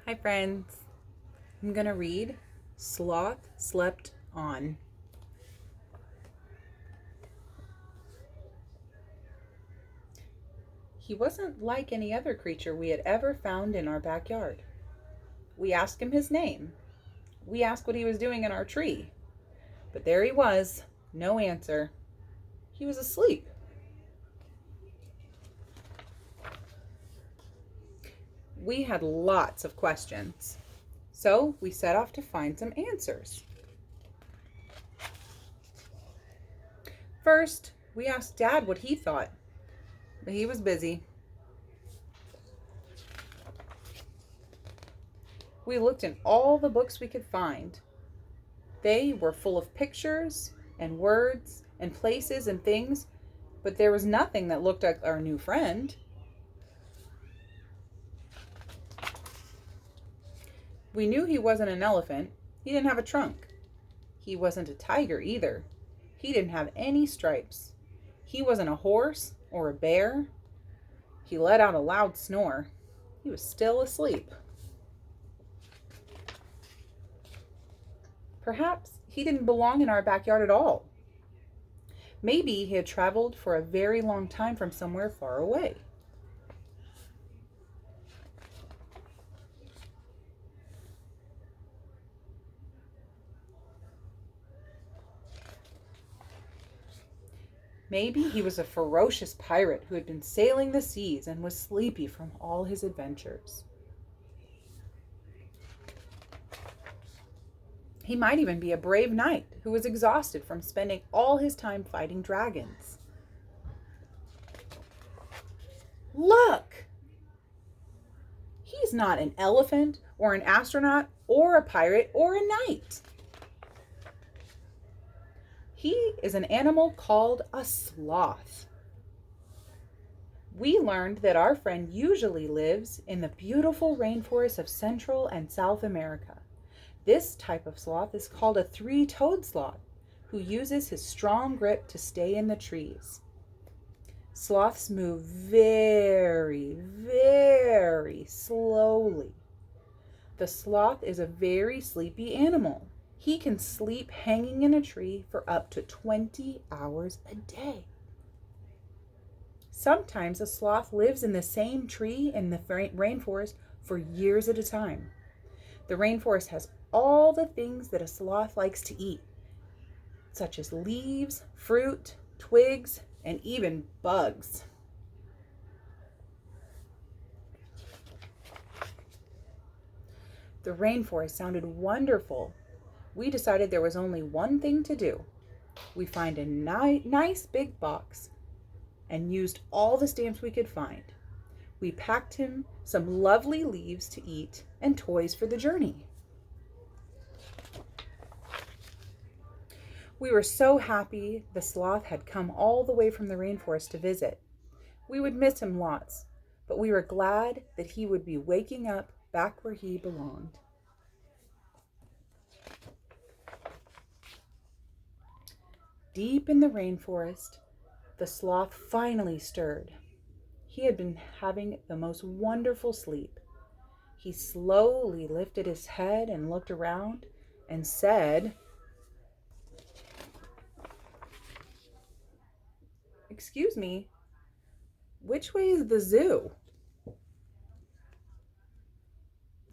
Hi friends, I'm gonna read Sloth Slept On. He wasn't like any other creature we had ever found in our backyard. We asked him his name. We asked what he was doing in our tree. But there he was, no answer. He was asleep. We had lots of questions, so we set off to find some answers. First, we asked Dad what he thought, but he was busy. We looked in all the books we could find. They were full of pictures and words and places and things, but there was nothing that looked like our new friend. We knew he wasn't an elephant. He didn't have a trunk. He wasn't a tiger either. He didn't have any stripes. He wasn't a horse or a bear. He let out a loud snore. He was still asleep. Perhaps he didn't belong in our backyard at all. Maybe he had traveled for a very long time from somewhere far away. Maybe he was a ferocious pirate who had been sailing the seas and was sleepy from all his adventures. He might even be a brave knight who was exhausted from spending all his time fighting dragons. Look! He's not an elephant or an astronaut or a pirate or a knight. He is an animal called a sloth. We learned that our friend usually lives in the beautiful rainforests of Central and South America. This type of sloth is called a three-toed sloth, who uses his strong grip to stay in the trees. Sloths move very, very slowly. The sloth is a very sleepy animal. He can sleep hanging in a tree for up to 20 hours a day. Sometimes a sloth lives in the same tree in the rainforest for years at a time. The rainforest has all the things that a sloth likes to eat, such as leaves, fruit, twigs, and even bugs. The rainforest sounded wonderful. We decided there was only one thing to do. We find a nice big box and used all the stamps we could find. We packed him some lovely leaves to eat and toys for the journey. We were so happy the sloth had come all the way from the rainforest to visit. We would miss him lots, but we were glad that he would be waking up back where he belonged. Deep in the rainforest, the sloth finally stirred. He had been having the most wonderful sleep. He slowly lifted his head and looked around and said, "Excuse me, which way is the zoo?"